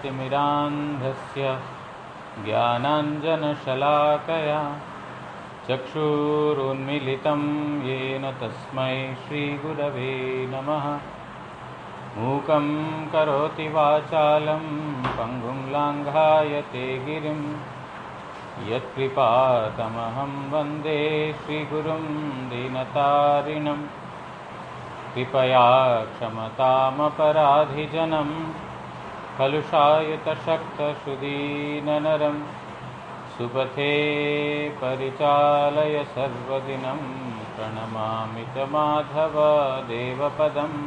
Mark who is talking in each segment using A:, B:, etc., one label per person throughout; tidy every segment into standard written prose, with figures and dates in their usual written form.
A: ज्ञानाञ्जनशलाकया ज्ञानाञ्जनशलाकया चक्षुरुन्मीलितं येन तस्मै श्रीगुरवे नमः। मूकं करोति वाचालं पङ्गुं लाङ्घायते गिरिं यत्कृपातमहं वन्दे श्रीगुरुं दीनतारिणं। कृपया क्षमतामपराधिजनं कलुषायतशक्तसुदीननरं सुपथे परिचालय सर्वदिनं प्रणमामि च माधवदेवपदम्।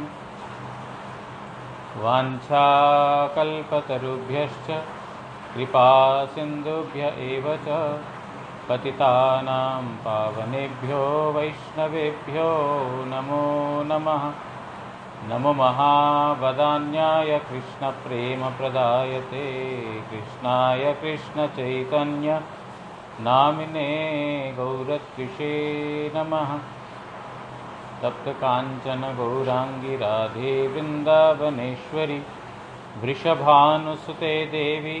A: वाञ्छाकल्पतरुभ्यश्च कृपासिन्धुभ्य एव च पतितानां पावनेभ्यो वैष्णवेभ्यो नमो नमः। नमो महावदान्याय कृष्णप्रेमप्रदायते कृष्णाय कृष्णचैतन्य नामिने गौरत्विषे नमः। तप्तकाञ्चन गौराङ्गी राधे वृन्दावनेश्वरी वृषभानुसुते देवी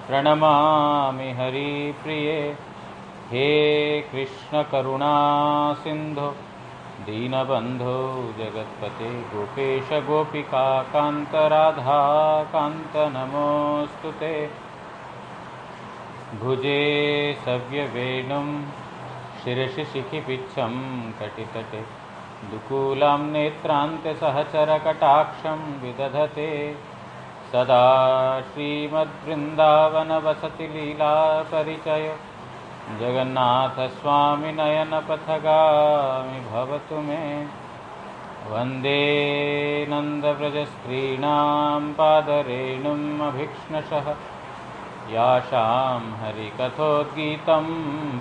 A: प्रणमामि हरिप्रिये। हे कृष्ण करुणा सिन्धो दीनबन्धो जगत्पते गोपेश गोपिका कान्त राधा कान्त नमोऽस्तुते। भुजे सव्यवेणुं शिरसि शिखिपिच्छं कटितटे दुकूलं नेत्रान्त्यसहचरकटाक्षं विदधते। सदा श्रीमद्वृन्दावनवसति लीलापरिचयो जगन्नाथस्वामी नयनपथगामी भवतु मे। वन्दे नन्दव्रजस्त्रीणां पादरेणुम् अभीक्ष्णशः यासां हरिकथोद्गीतं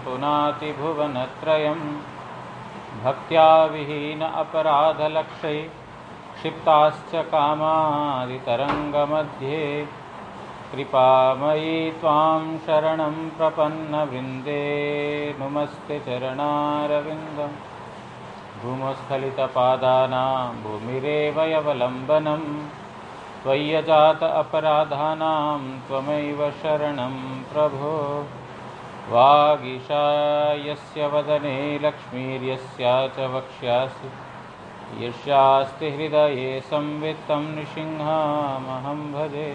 A: पुनाति भुवनत्रयं। भक्त्या विहीन अपराधलक्षै क्षिप्ताश्च कामादितरङ्गमध्ये कृपामयी त्वां शरणं प्रपन्नवृन्दे। नुमस्ते चरणारविन्दं भूमस्खलितपादानां भूमिरेव यवलम्बनं। त्वय्यजात अपराधानां त्वमेव शरणं प्रभो। वागीशा यस्य वदने लक्ष्मीर्यस्या च वक्ष्यासि यस्यास्ति हृदये संवित्तं नृसिंहमहं भजे।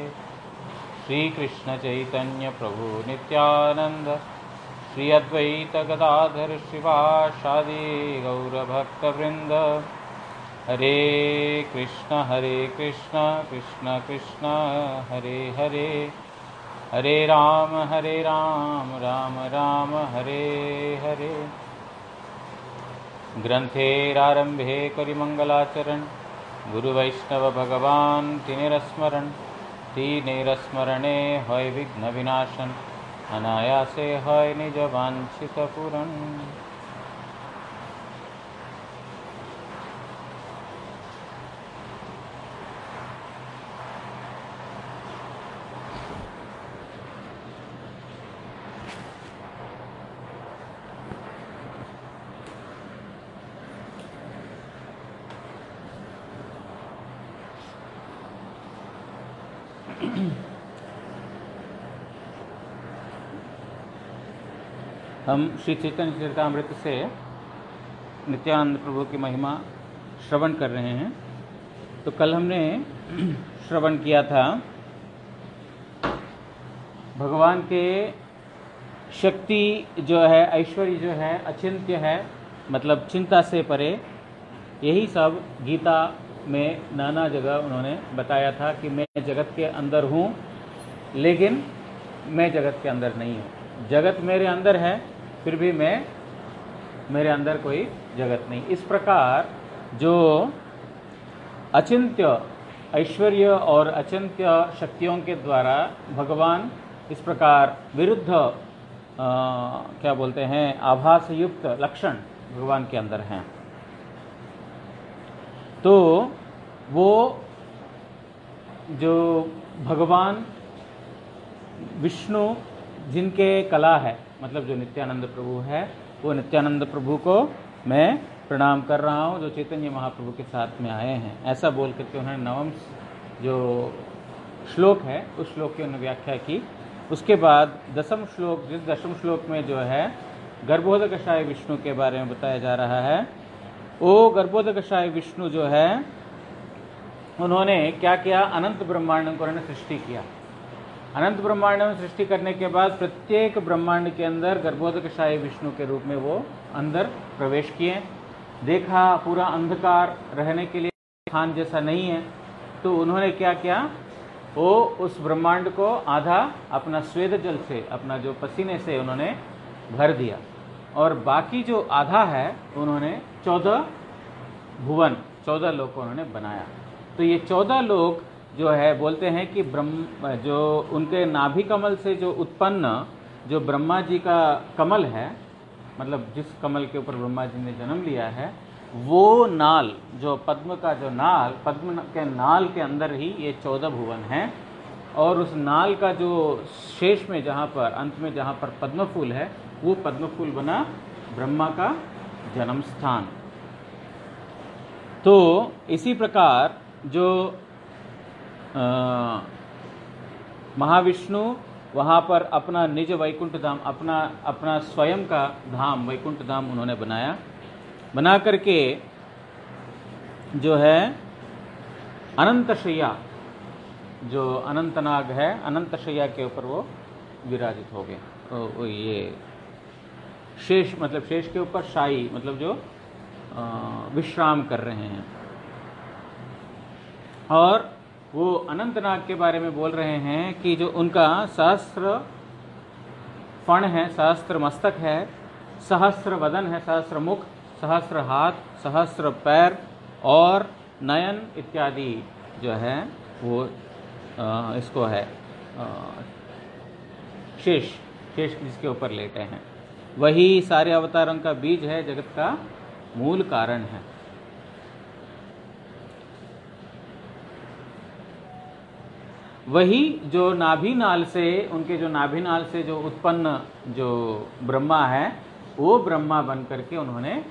A: श्रीकृष्ण चैतन्य प्रभु नित्यानंद श्री अद्वैत गदाधर श्रीवासादि गौरभक्तवृंद। हरे कृष्ण कृष्ण कृष्ण हरे हरे हरे राम राम राम हरे हरे। ग्रंथेरारंभे करिमंगलाचरण गुरुवैष्णव भगवान तीनेरस्मरणे होय विघ्न विनाशन अनायासे होय निज वांछित पूरण। हम श्री चैतन्य चरितामृत से नित्यानंद प्रभु की महिमा श्रवण कर रहे हैं। तो कल हमने श्रवण किया था भगवान के शक्ति जो है, ऐश्वर्य जो है अचिंत्य है, मतलब चिंता से परे। यही सब गीता में नाना जगह उन्होंने बताया था कि मैं जगत के अंदर हूँ लेकिन मैं जगत के अंदर नहीं हूँ। जगत मेरे अंदर है फिर भी मेरे अंदर कोई जगत नहीं। इस प्रकार जो अचिंत्य ऐश्वर्य और अचिंत्य शक्तियों के द्वारा भगवान इस प्रकार विरुद्ध क्या बोलते हैं आभास युक्त लक्षण भगवान के अंदर हैं। तो वो जो भगवान विष्णु जिनके कला है, मतलब जो नित्यानंद प्रभु है, वो नित्यानंद प्रभु को मैं प्रणाम कर रहा हूँ जो चैतन्य महाप्रभु के साथ में आए हैं। ऐसा बोल करके उन्होंने नवम जो श्लोक है उस श्लोक की उन्होंने व्याख्या की। उसके बाद दसम श्लोक, जिस दसम श्लोक में जो है गर्भोदकशाय विष्णु के बारे में बताया जा रहा है, वो गर्भोदकशाय विष्णु जो है उन्होंने क्या किया, अनंत ब्रह्मांड को उन्होंने सृष्टि किया। अनंत ब्रह्मांड में सृष्टि करने के बाद प्रत्येक ब्रह्मांड के अंदर गर्भोदकशायी विष्णु के रूप में वो अंदर प्रवेश किए। देखा पूरा अंधकार, रहने के लिए स्थान जैसा नहीं है, तो उन्होंने क्या किया, वो उस ब्रह्मांड को आधा अपना स्वेद जल से, अपना जो पसीने से उन्होंने भर दिया, और बाकी जो आधा है उन्होंने 14 भुवन, 14 लोक उन्होंने बनाया। तो ये 14 लोक जो है बोलते हैं कि ब्रह्म, जो उनके नाभि कमल से जो उत्पन्न जो ब्रह्मा जी का कमल है, मतलब जिस कमल के ऊपर ब्रह्मा जी ने जन्म लिया है, वो नाल, जो पद्म का जो नाल, पद्म के नाल के अंदर ही ये 14 भुवन हैं। और उस नाल का जो शेष में, जहाँ पर अंत में जहाँ पर पद्म फूल है, वो पद्म फूल बना ब्रह्मा का जन्म स्थान। तो इसी प्रकार जो महाविष्णु वहाँ पर अपना निज वैकुंठ धाम, अपना स्वयं का धाम वैकुंठ धाम उन्होंने बनाया। बना करके जो है अनंतशय्या, जो अनंतनाग है, अनंतशय्या के ऊपर वो विराजित हो गए। तो ये शेष, मतलब शेष के ऊपर शाही, मतलब जो विश्राम कर रहे हैं। और वो अनंतनाग के बारे में बोल रहे हैं कि जो उनका सहस्त्र फण है, सहस्त्र मस्तक है, सहस्त्र वदन है, सहस्त्र मुख, सहस्त्र हाथ, सहस्त्र पैर और नयन इत्यादि जो है वो इसको है शेष जिसके ऊपर लेटे हैं। वही सारे अवतारों का बीज है, जगत का मूल कारण है। वही जो नाभि नाल से, उनके जो नाभि नाल से जो उत्पन्न जो ब्रह्मा है, वो ब्रह्मा बन करके उन्होंने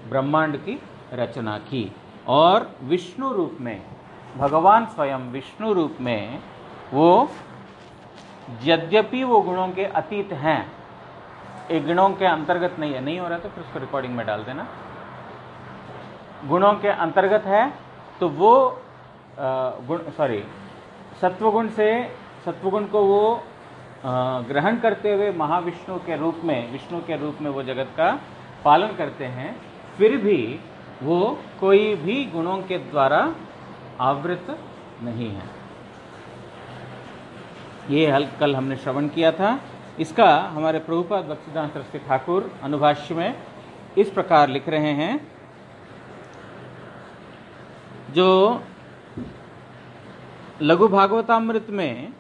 A: ब्रह्मांड की रचना की। और विष्णु रूप में, भगवान स्वयं विष्णु रूप में, वो यद्यपि वो गुणों के अतीत हैं, एक गुणों के अंतर्गत नहीं है, नहीं हो रहा तो फिर उसको रिकॉर्डिंग में डाल देना, गुणों के अंतर्गत है, तो वो सत्वगुण से, सत्वगुण को वो ग्रहण करते हुए महाविष्णु के रूप में, विष्णु के रूप में वो जगत का पालन करते हैं। फिर भी वो कोई भी गुणों के द्वारा आवृत नहीं है। ये कल हमने श्रवण किया था। इसका हमारे प्रभुपाद भक्तिसिद्धांत सरस्वती ठाकुर अनुभाष्य में इस प्रकार लिख रहे हैं, जो लघु भागवतामृत में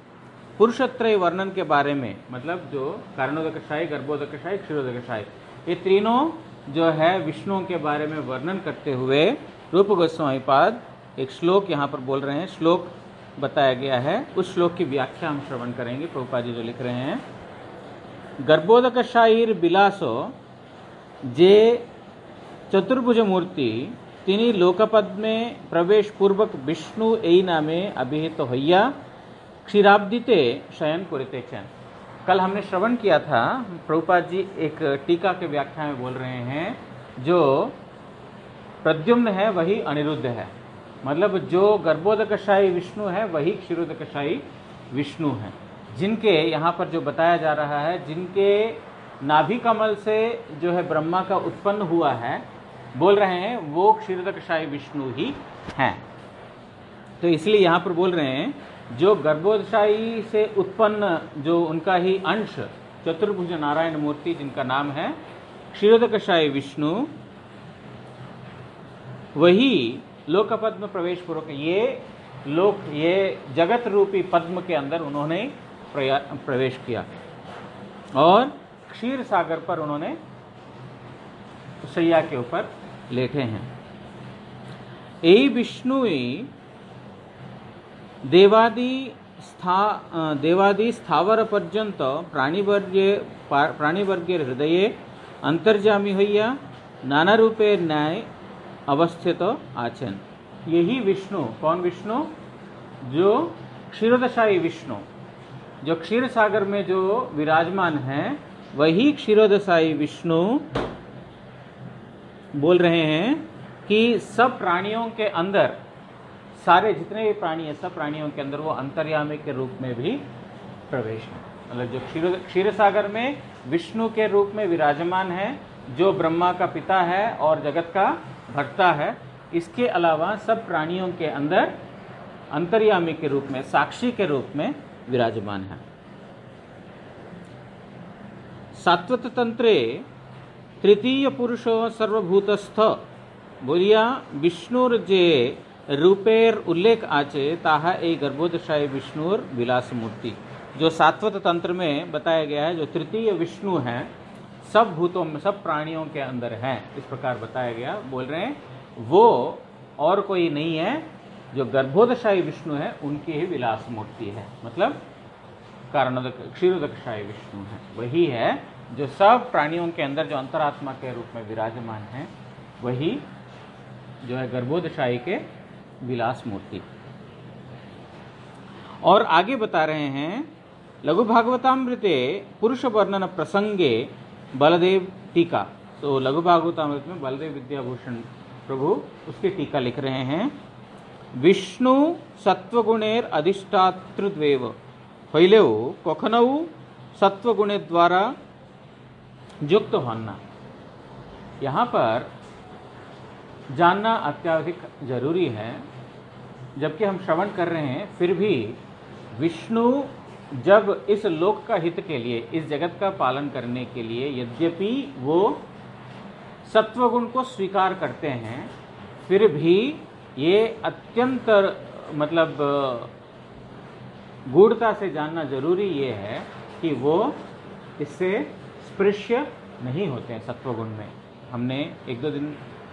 A: पुरुषत्रय वर्णन के बारे में, मतलब जो कारणोदकशायी, गर्भोदकशायी, क्षीरोदकशायी, ये तीनों जो है विष्णुओं के बारे में वर्णन करते हुए रूप गोस्वामी पाद एक श्लोक यहाँ पर बोल रहे हैं। श्लोक बताया गया है, उस श्लोक की व्याख्या हम श्रवण करेंगे। प्रभुपाद जी जो लिख रहे हैं, गर्भोदकशायीर बिलासो जे चतुर्भुज मूर्ति तिनी लोकपद में प्रवेश पूर्वक विष्णु एई नामे अभिहित होइया क्षीराब्दिते शयन कुरिते चन। कल हमने श्रवण किया था, प्रभुपाद जी एक टीका के व्याख्या में बोल रहे हैं, जो प्रद्युम्न है वही अनिरुद्ध है, मतलब जो गर्भोदकशायी विष्णु है वही क्षीरोदकशायी विष्णु है। जिनके यहाँ पर जो बताया जा रहा है, जिनके नाभि कमल से जो है ब्रह्मा का उत्पन्न हुआ है, बोल रहे हैं वो क्षीरोदकशायी विष्णु ही हैं। तो इसलिए यहाँ पर बोल रहे हैं, जो गर्भोदकशायी से उत्पन्न जो उनका ही अंश चतुर्भुज नारायण मूर्ति, जिनका नाम है क्षीरोदकशायी विष्णु, वही लोकपद में प्रवेश पूर्वक ये जगत रूपी पद्म के अंदर उन्होंने प्रवेश किया और क्षीर सागर पर उन्होंने शैया के ऊपर लेटे हैं। एई विष्णु देवादि स्थावर पर्यंत प्राणिवर्गे हृदये अंतर्जामी होइया नाना रूपे न्याय अवस्थित आचन। यही विष्णु, कौन विष्णु? जो क्षीरोदशाई विष्णु, जो क्षीर सागर में जो विराजमान है, वही क्षीरोदशाई विष्णु बोल रहे हैं कि सब प्राणियों के अंदर, सारे जितने भी प्राणी हैं, सब प्राणियों के अंदर वो अंतर्यामी के रूप में भी प्रवेश है। मतलब जो क्षीर सागर में विष्णु के रूप में विराजमान है, जो ब्रह्मा का पिता है और जगत का भर्ता है, इसके अलावा सब प्राणियों के अंदर अंतर्यामी के रूप में, साक्षी के रूप में विराजमान है। सात्वत तंत्रे तृतीय पुरुषो सर्वभूतस्थ बोलिया विष्णुर जे रूपेर उल्लेख आचे ताहा ए गर्भोदशाई विष्णुर विलास मूर्ति। जो सात्वत तंत्र में बताया गया है, जो तृतीय विष्णु है, सब भूतों में, सब प्राणियों के अंदर है, इस प्रकार बताया गया। बोल रहे हैं वो और कोई नहीं है, जो गर्भोदशाई विष्णु है उनकी ही विलास मूर्ति है, मतलब कारणोदक क्षीरोदकशाई विष्णु है, वही है जो सब प्राणियों के अंदर जो अंतरात्मा के रूप में विराजमान है, वही जो है गर्भोदशाई के विलास मूर्ति। और आगे बता रहे हैं लघु भागवतामृते पुरुष वर्णन प्रसंगे बलदेव टीका। तो लघु भागवतामृत में बलदेव विद्याभूषण प्रभु उसकी टीका लिख रहे हैं। विष्णु सत्वगुणेर अधिष्ठातृद्वेव पहलेव कखनऊ सत्वगुणे द्वारा युक्त होना। यहाँ पर जानना अत्याधिक जरूरी है, जबकि हम श्रवण कर रहे हैं, फिर भी विष्णु जब इस लोक का हित के लिए, इस जगत का पालन करने के लिए, यद्यपि वो सत्वगुण को स्वीकार करते हैं, फिर भी ये अत्यंत मतलब गूढ़ता से जानना जरूरी ये है कि वो इससे स्पृश्य नहीं होते हैं सत्वगुण में। हमने एक दो दिन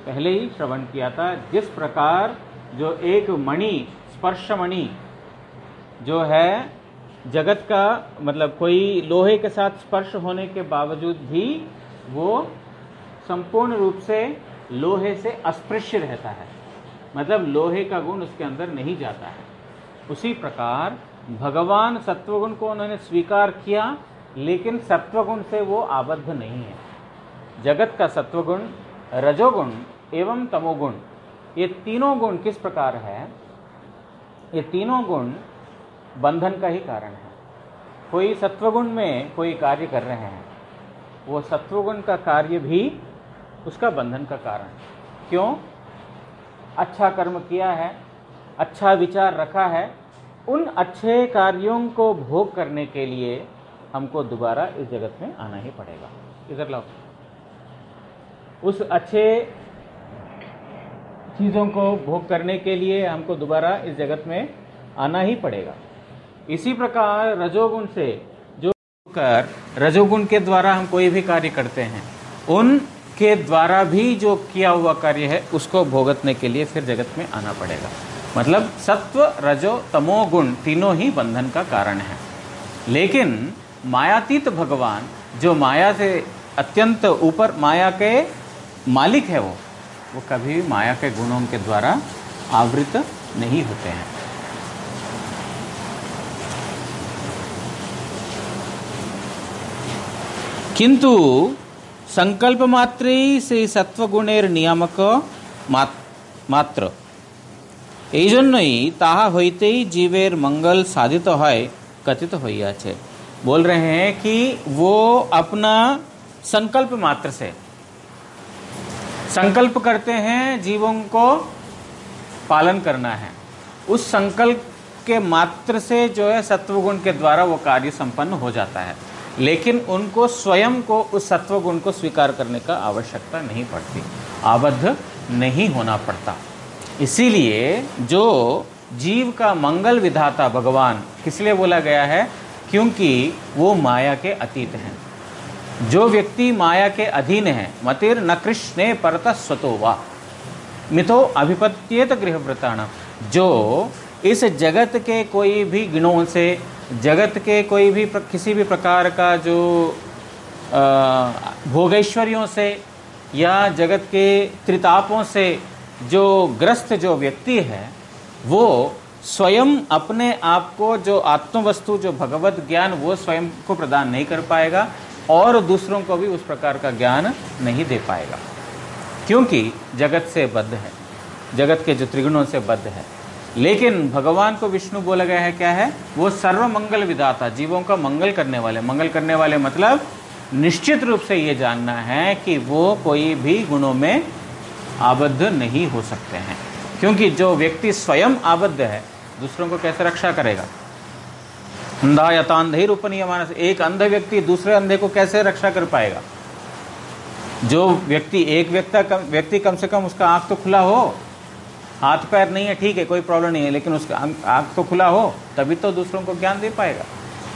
A: पहले ही श्रवण किया था, जिस प्रकार जो एक मणि, स्पर्श मणि जो है जगत का, मतलब कोई लोहे के साथ स्पर्श होने के बावजूद भी वो संपूर्ण रूप से लोहे से अस्पृश्य रहता है, मतलब लोहे का गुण उसके अंदर नहीं जाता है। उसी प्रकार भगवान सत्वगुण को उन्होंने स्वीकार किया, लेकिन सत्वगुण से वो आबद्ध नहीं है। जगत का सत्वगुण, रजोगुण एवं तमोगुण, ये तीनों गुण किस प्रकार है? ये तीनों गुण बंधन का ही कारण है। कोई सत्वगुण में कोई कार्य कर रहे हैं, वो सत्वगुण का कार्य भी उसका बंधन का कारण। क्यों? अच्छा कर्म किया है, अच्छा विचार रखा है, उन अच्छे कार्यों को भोग करने के लिए हमको दोबारा इस जगत में आना ही पड़ेगा। इधर लाओ। उस अच्छे चीज़ों को भोग करने के लिए हमको दोबारा इस जगत में आना ही पड़ेगा। इसी प्रकार रजोगुण से जो कर, रजोगुण के द्वारा हम कोई भी कार्य करते हैं, उनके द्वारा भी जो किया हुआ कार्य है उसको भोगतने के लिए फिर जगत में आना पड़ेगा। मतलब सत्व, रजो, तमो गुण तीनों ही बंधन का कारण है। लेकिन मायातीत भगवान, जो माया से अत्यंत ऊपर, माया के मालिक है, वो कभी भी माया के गुणों के द्वारा आवृत नहीं होते हैं। किंतु संकल्प मात्रे से सत्वगुणेर नियामक मात्र, এই জন্যই তাহা হইতেই জীবের मंगल साधित হয় कथित হইয়াছে। बोल रहे हैं कि वो अपना संकल्प मात्र से संकल्प करते हैं जीवों को पालन करना है। उस संकल्प के मात्र से जो है सत्वगुण के द्वारा वो कार्य संपन्न हो जाता है, लेकिन उनको स्वयं को उस सत्वगुण को स्वीकार करने का आवश्यकता नहीं पड़ती, आबद्ध नहीं होना पड़ता। इसीलिए जो जीव का मंगल विधाता भगवान किस लिए बोला गया है? क्योंकि वो माया के अतीत हैं। जो व्यक्ति माया के अधीन है, मतिर न कृष्णे परत स्वतो वा मिथो अभिपत्येत गृहव्रताणाम, जो इस जगत के कोई भी गुणों से, जगत के कोई भी किसी भी प्रकार का जो भोगैश्वर्यों से या जगत के त्रितापों से जो ग्रस्त जो व्यक्ति है, वो स्वयं अपने आप को जो आत्म वस्तु, जो भगवत ज्ञान, वो स्वयं को प्रदान नहीं कर पाएगा और दूसरों को भी उस प्रकार का ज्ञान नहीं दे पाएगा, क्योंकि जगत से बद्ध है, जगत के जो त्रिगुणों से बद्ध है। लेकिन भगवान को विष्णु बोला गया है, क्या है? वो सर्व मंगल विदाता, जीवों का मंगल करने वाले। मंगल करने वाले मतलब निश्चित रूप से ये जानना है कि वो कोई भी गुणों में आबद्ध नहीं हो सकते हैं, क्योंकि जो व्यक्ति स्वयं आबद्ध है दूसरों को कैसे रक्षा करेगा? अंधा यतांधेर उपनीयमानस, एक अंध व्यक्ति दूसरे अंधे को कैसे रक्षा कर पाएगा? जो व्यक्ति, एक व्यक्ति कम से कम उसका आंख तो खुला हो, हाथ पैर नहीं है ठीक है, कोई प्रॉब्लम नहीं है, लेकिन उसका आंख तो खुला हो, तभी तो दूसरों को ज्ञान दे पाएगा।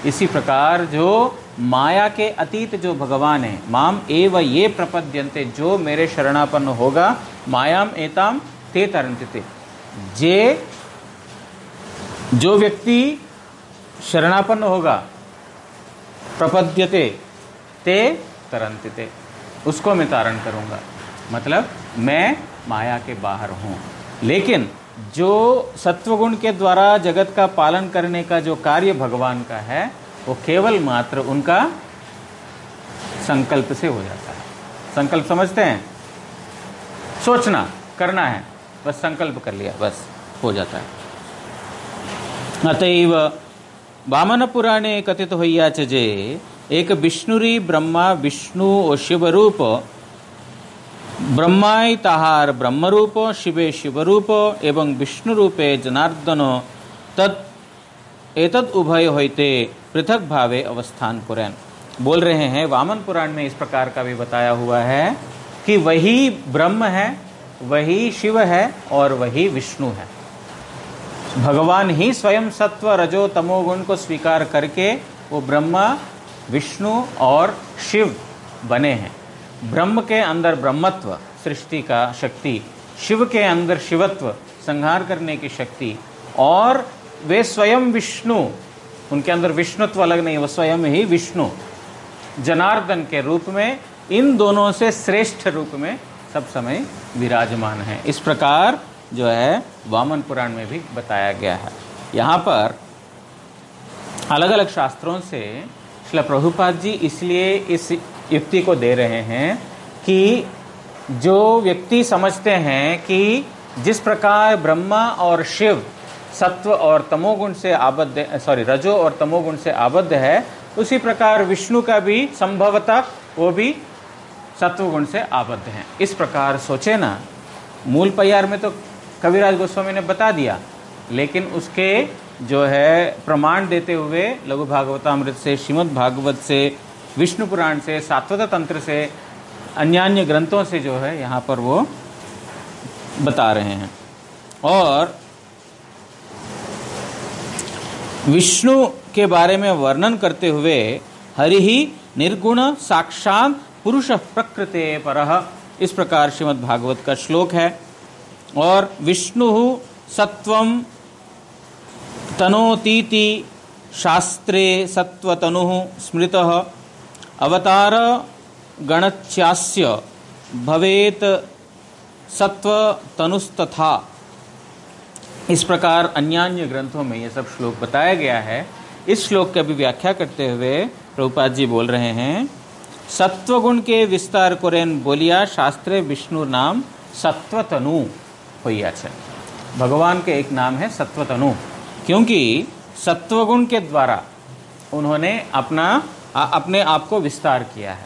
A: इसी प्रकार जो माया के अतीत जो भगवान है, माम एव ये प्रपद्यन्ते, जो मेरे शरणापन्न होगा, मायाम एताम ते तरन्ति, जो व्यक्ति शरणापन्न होगा, प्रपद्यते ते तरन्ति, उसको मैं तारण करूंगा। मतलब मैं माया के बाहर हूँ। लेकिन जो सत्वगुण के द्वारा जगत का पालन करने का जो कार्य भगवान का है, वो केवल मात्र उनका संकल्प से हो जाता है। संकल्प समझते हैं? सोचना, करना है, बस संकल्प कर लिया, बस हो जाता है। अतएव वामन पुराणे कथित होइया जे एक विष्णुरी ब्रह्मा विष्णु और शिव रूप, ब्रह्माय ताहार ब्रह्मरूप, शिवे शिवरूप एवं विष्णु रूपे जनार्दन एतद उभय होते पृथक भावे अवस्थान कुरैन। बोल रहे हैं वामन पुराण में इस प्रकार का भी बताया हुआ है कि वही ब्रह्म है, वही शिव है और वही विष्णु है। भगवान ही स्वयं सत्व रजो तमोगुण को स्वीकार करके वो ब्रह्मा, विष्णु और शिव बने हैं। ब्रह्म के अंदर ब्रह्मत्व, सृष्टि का शक्ति, शिव के अंदर शिवत्व, संहार करने की शक्ति, और वे स्वयं विष्णु, उनके अंदर विष्णुत्व अलग नहीं, वो स्वयं ही विष्णु जनार्दन के रूप में, इन दोनों से श्रेष्ठ रूप में सब समय विराजमान है। इस प्रकार जो है वामन पुराण में भी बताया गया है। यहाँ पर अलग अलग शास्त्रों से श्रील प्रभुपाद जी इसलिए इस युक्ति को दे रहे हैं कि जो व्यक्ति समझते हैं कि जिस प्रकार ब्रह्मा और शिव सत्व और तमोगुण से आबद्ध, रजो और तमोगुण से आबद्ध है, उसी प्रकार विष्णु का भी संभवतः वो भी सत्वगुण से आबद्ध हैं। इस प्रकार सोचे ना, मूल पयार में तो कविराज गोस्वामी ने बता दिया, लेकिन उसके जो है प्रमाण देते हुए लघु भागवतामृत से, श्रीमद् भागवत से, विष्णु पुराण से, सात्वत तंत्र से, अन्य ग्रंथों से जो है यहाँ पर वो बता रहे हैं। और विष्णु के बारे में वर्णन करते हुए हरि ही निर्गुण साक्षात पुरुष प्रकृते परः, इस प्रकार श्रीमद् भागवत का श्लोक है। और विष्णु सत्वम तनोतीति शास्त्रे सत्वतनुः स्मृतः अवतार गणच्यास्य भवेत सत्वतनुस्तथा। इस प्रकार अन्यान्य ग्रंथों में ये सब श्लोक बताया गया है। इस श्लोक की भी व्याख्या करते हुए प्रभुपाद जी बोल रहे हैं, सत्वगुण के विस्तार कोरेन बोलिया शास्त्रे विष्णु नाम सत्वतनु होइया छे। भगवान के एक नाम है सत्वतनु, क्योंकि सत्वगुण के द्वारा उन्होंने अपने आप को विस्तार किया है।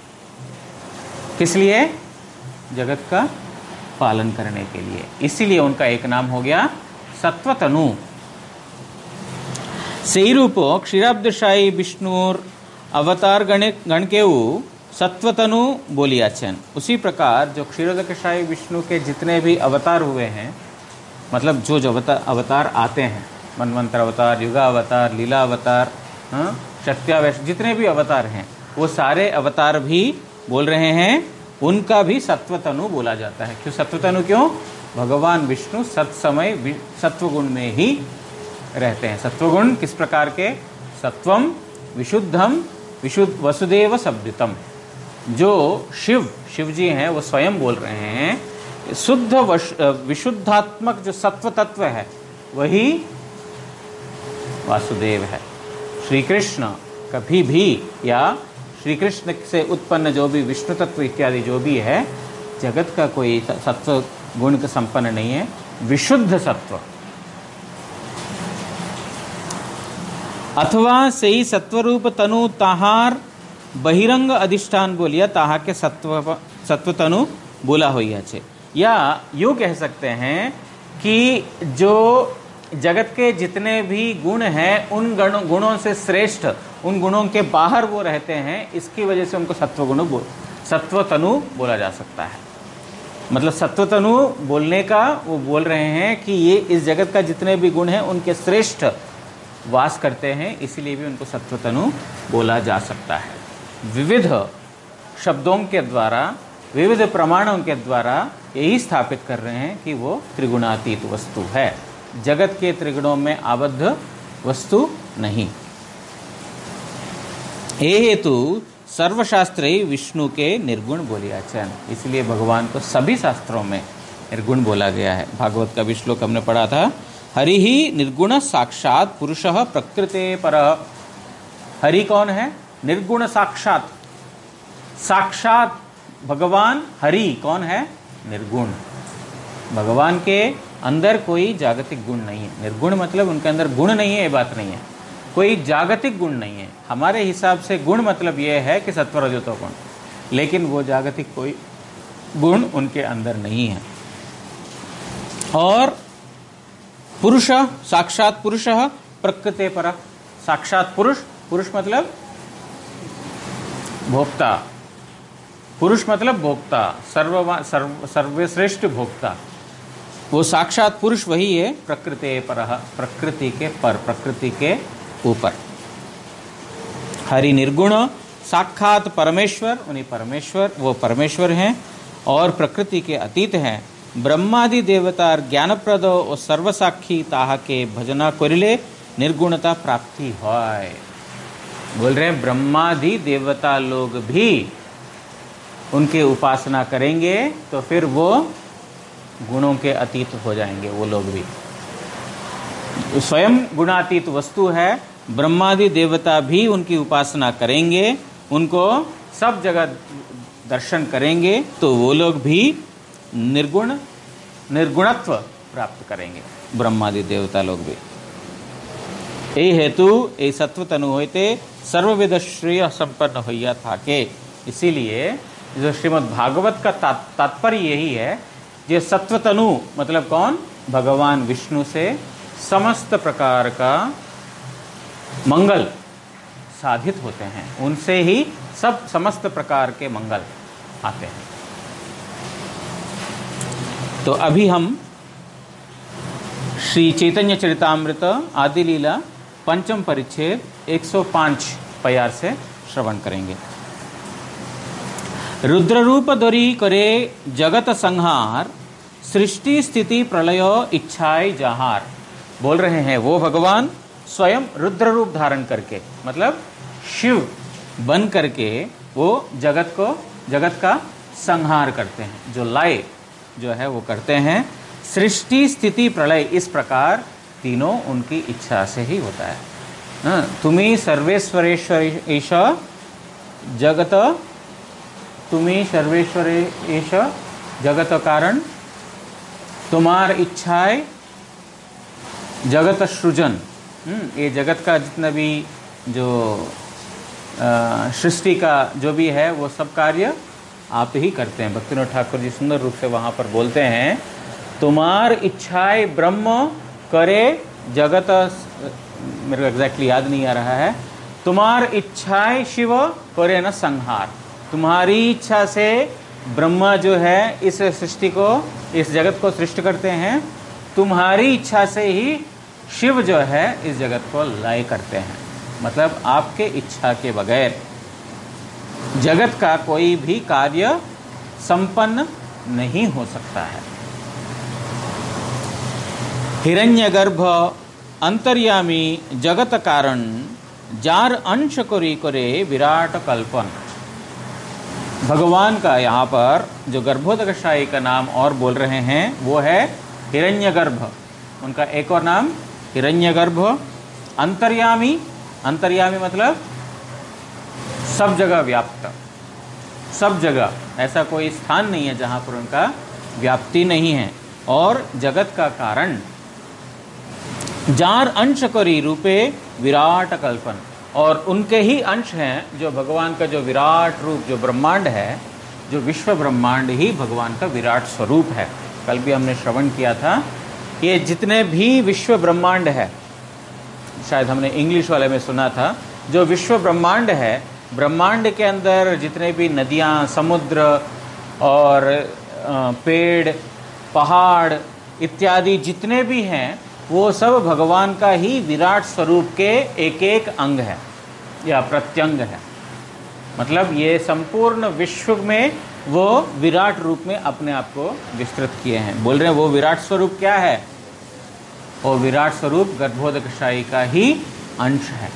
A: किस लिए? जगत का पालन करने के लिए। इसीलिए उनका एक नाम हो गया सत्वतनु। सही रूपो क्षीराब्दशाही विष्णुर अवतार गण केऊ सत्वतनु बोलियाचन। उसी प्रकार जो क्षीरोदकशाही विष्णु के जितने भी अवतार हुए हैं, मतलब जो अवतार आते हैं, मनवंतर अवतार, युगा अवतार, लीला अवतार, शक्त्यावेश, जितने भी अवतार हैं, वो सारे अवतार भी बोल रहे हैं उनका भी सत्वतनु बोला जाता है। क्यों सत्वतनु? क्यों? भगवान विष्णु सत्समय सत्वगुण में ही रहते हैं। सत्वगुण किस प्रकार के? सत्वम विशुद्धम वसुदेव शब्दितम। जो शिव जी हैं वो स्वयं बोल रहे हैं शुद्ध विशुद्धात्मक जो सत्व तत्व है वही वासुदेव है। श्री कृष्ण कभी भी, या श्री कृष्ण से उत्पन्न जो भी विष्णु तत्व इत्यादि जो भी है, जगत का कोई सत्व गुण का संपन्न नहीं है, विशुद्ध सत्व। अथवा सही सत्वरूप तनु ताहार बहिरंग अधिष्ठान बोलिया ताहा के सत्व तनु बोला हुई है। या यूँ कह सकते हैं कि जो जगत के जितने भी गुण हैं उन गुणों से श्रेष्ठ, उन गुणों के बाहर वो रहते हैं, इसकी वजह से उनको सत्व तनु बोला जा सकता है। मतलब सत्व तनु बोलने का वो बोल रहे हैं कि ये इस जगत का जितने भी गुण हैं उनके श्रेष्ठ वास करते हैं, इसीलिए भी उनको सत्व तनु बोला जा सकता है। विविध शब्दों के द्वारा, विविध प्रमाणों के द्वारा यही स्थापित कर रहे हैं कि वो त्रिगुणातीत वस्तु है, जगत के त्रिगुणों में आबद्ध वस्तु नहीं। ये हेतु सर्वशास्त्र विष्णु के निर्गुण बोलियाचन, इसलिए भगवान को सभी शास्त्रों में निर्गुण बोला गया है। भागवत का भी श्लोक हमने पढ़ा था, हरि ही निर्गुण साक्षात पुरुषः प्रकृते परः। हरि कौन है? निर्गुण साक्षात। साक्षात भगवान हरि कौन है? निर्गुण। भगवान के अंदर कोई जागतिक गुण नहीं है। निर्गुण मतलब उनके अंदर गुण नहीं है, ये बात नहीं है, कोई जागतिक गुण नहीं है। हमारे हिसाब से गुण मतलब ये है कि सत्व रजो गुण, लेकिन वो जागतिक कोई गुण उनके अंदर नहीं है। और पुरुष साक्षात पुरुष प्रकृते पर। साक्षात पुरुष, पुरुष मतलब भोक्ता, पुरुष मतलब भोक्ता, सर्वश्रेष्ठ भोक्ता। वो साक्षात पुरुष वही है प्रकृते पर, प्रकृति के पर, प्रकृति के ऊपर। हरि निर्गुण साक्षात परमेश्वर, उन्हीं परमेश्वर, वो परमेश्वर हैं और प्रकृति के अतीत हैं। ब्रह्मादि देवता ज्ञानप्रद और सर्वसाक्षी ताहा के भजना कोरिले निर्गुणता प्राप्ति होय। बोल रहे हैं ब्रह्मादि देवता लोग भी उनके उपासना करेंगे तो फिर वो गुणों के अतीत हो जाएंगे। वो लोग भी स्वयं गुणातीत वस्तु है, ब्रह्मादि देवता भी उनकी उपासना करेंगे, उनको सब जगह दर्शन करेंगे, तो वो लोग भी निर्गुणत्व प्राप्त करेंगे, ब्रह्मादि देवता लोग भी। ये हेतु ये सत्व तनु होते सर्वविध श्रेय संपन्न होइया था के। इसीलिए जो श्रीमद् भागवत का तात्पर्य यही है, ये सत्व तनु मतलब कौन? भगवान विष्णु से समस्त प्रकार का मंगल साधित होते हैं, उनसे ही सब समस्त प्रकार के मंगल आते हैं। तो अभी हम श्री चैतन्य चरितामृत आदि लीला पंचम परिच्छेद 105 प्यार से श्रवण करेंगे। रुद्र रूप धरि करे जगत संहार, सृष्टि स्थिति प्रलय इच्छाएं जहार। बोल रहे हैं वो भगवान स्वयं रुद्र रूप धारण करके, मतलब शिव बन करके वो जगत का संहार करते हैं, जो लय जो है वो करते हैं। सृष्टि स्थिति प्रलय इस प्रकार तीनों उनकी इच्छा से ही होता है। तुम्ही सर्वेश्वरेश्वर ईश जगत, तुम्ही सर्वेश्वर ईश जगत कारण, तुम्हार इच्छाएं जगत सृजन। ये जगत का जितना भी जो सृष्टि का जो भी है वो सब कार्य आप ही करते हैं। भक्तिविनोद ठाकुर जी सुंदर रूप से वहाँ पर बोलते हैं, तुम्हार इच्छाएं ब्रह्म करे जगत, मेरे को एग्जैक्टली याद नहीं आ रहा है, तुम्हार इच्छाएं शिव करे न संहार। तुम्हारी इच्छा से ब्रह्मा जो है इस सृष्टि को, इस जगत को सृष्टि करते हैं, तुम्हारी इच्छा से ही शिव जो है इस जगत को लय करते हैं। मतलब आपके इच्छा के बगैर जगत का कोई भी कार्य संपन्न नहीं हो सकता है। हिरण्यगर्भ अंतर्यामी जगत कारण, जार अंश कोरी करे विराट कल्पन। भगवान का यहाँ पर जो गर्भोदकशाही का नाम और बोल रहे हैं वो है हिरण्यगर्भ। उनका एक और नाम हिरण्यगर्भ अंतर्यामी, अंतर्यामी मतलब सब जगह व्याप्त, सब जगह, ऐसा कोई स्थान नहीं है जहाँ पर उनका व्याप्ति नहीं है। और जगत का कारण, जार अंश करी रूपे विराट कल्पन, और उनके ही अंश हैं जो भगवान का जो विराट रूप, जो ब्रह्मांड है, जो विश्व ब्रह्मांड ही भगवान का विराट स्वरूप है। कल भी हमने श्रवण किया था, ये जितने भी विश्व ब्रह्मांड है, शायद हमने इंग्लिश वाले में सुना था, जो विश्व ब्रह्मांड है, ब्रह्मांड के अंदर जितने भी नदियाँ, समुद्र और पेड़, पहाड़ इत्यादि जितने भी हैं, वो सब भगवान का ही विराट स्वरूप के एक एक अंग है या प्रत्यंग है। मतलब ये संपूर्ण विश्व में वो विराट रूप में अपने आप को विस्तृत किए हैं। बोल रहे हैं वो विराट स्वरूप क्या है? वो विराट स्वरूप गर्भोदकशायी का ही अंश है।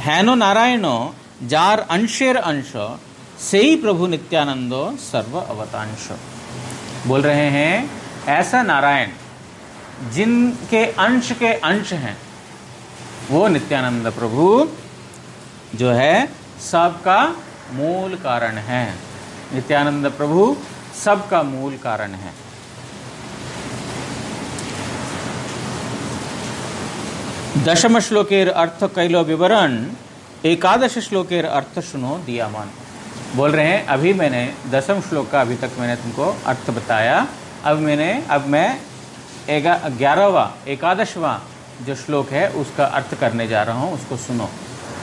A: हेनो नारायणो जार अंशेर अंश से ही प्रभु नित्यानंदो सर्व अवतांश। बोल रहे हैं ऐसा नारायण जिनके अंश के अंश हैं, वो नित्यानंद प्रभु जो है सबका मूल कारण है। नित्यानंद प्रभु सबका मूल कारण है। दशम श्लोकेर अर्थ कैलो विवरण, एकादश श्लोकेर अर्थ सुनो दियामान। बोल रहे हैं अभी मैंने दसम श्लोक का अभी तक मैंने तुमको अर्थ बताया, अब मैं 11वां एकादशवां जो श्लोक है उसका अर्थ करने जा रहा हूँ, उसको सुनो।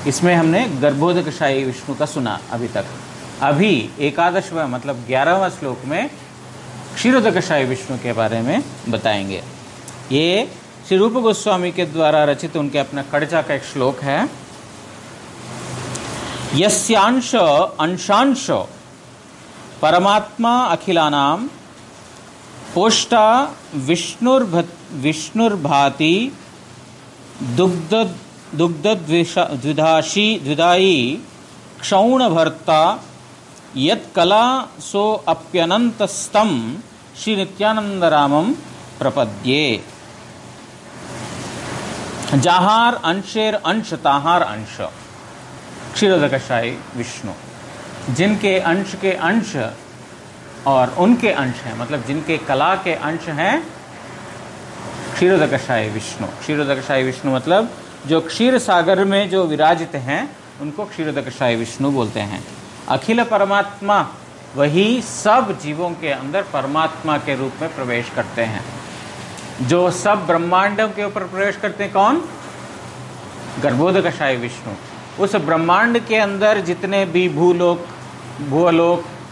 A: इसमें हमने गर्भोदकशायी विष्णु का सुना अभी तक। अभी एकादशवां मतलब 11वां श्लोक में क्षीरोदकशायी विष्णु के बारे में बताएंगे। ये श्री रूप गोस्वामी के द्वारा रचित उनके अपना कड़चा का एक श्लोक है। यस्यांश अंशांश परमात्मा अखिलानां पोष्टा विष्णुर्भाति द्विधायी क्षौणभर्ता यत्कला सो अप्यनंतस्तं श्री नित्यानंदरामं प्रपद्ये। जहार अंशेर अंश ताहार अंश, क्षीरोदकशायी विष्णु जिनके अंश के अंश और उनके अंश हैं, मतलब जिनके कला के अंश हैं क्षीरोदकशायी विष्णु। क्षीरोदकशायी विष्णु मतलब जो क्षीर सागर में जो विराजित हैं उनको क्षीरोदकशायी विष्णु बोलते हैं। अखिल परमात्मा वही सब जीवों के अंदर परमात्मा के रूप में प्रवेश करते हैं। जो सब ब्रह्मांडों के ऊपर प्रवेश करते हैं कौन? गर्भोदकशायी विष्णु। उस ब्रह्मांड के अंदर जितने भी भूलोक,